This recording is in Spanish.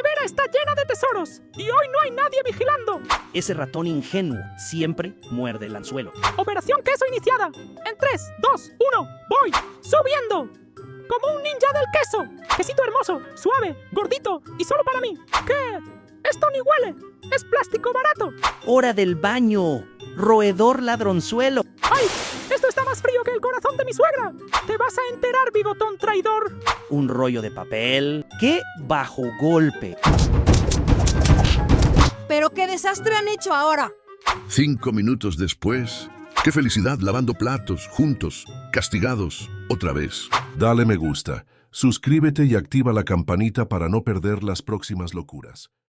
nevera está llena de tesoros y hoy no hay nadie vigilando. Ese ratón ingenuo siempre muerde el anzuelo. Operación queso iniciada. En 3, 2, 1, voy. Subiendo. Como un ninja del queso. Quesito hermoso, suave, gordito y solo para mí. ¿Qué? Esto ni huele. Es plástico barato. ¡Hora del baño! ¡Roedor ladronzuelo! ¡Ay! Esto está más frío que el corazón de mi suegra. Te vas a enterar, bigotón traidor. Un rollo de papel. ¡Qué bajo golpe! ¿Pero qué desastre han hecho ahora? 5 minutos después. ¡Qué felicidad lavando platos, juntos, castigados, otra vez! Dale me gusta, suscríbete y activa la campanita para no perder las próximas locuras.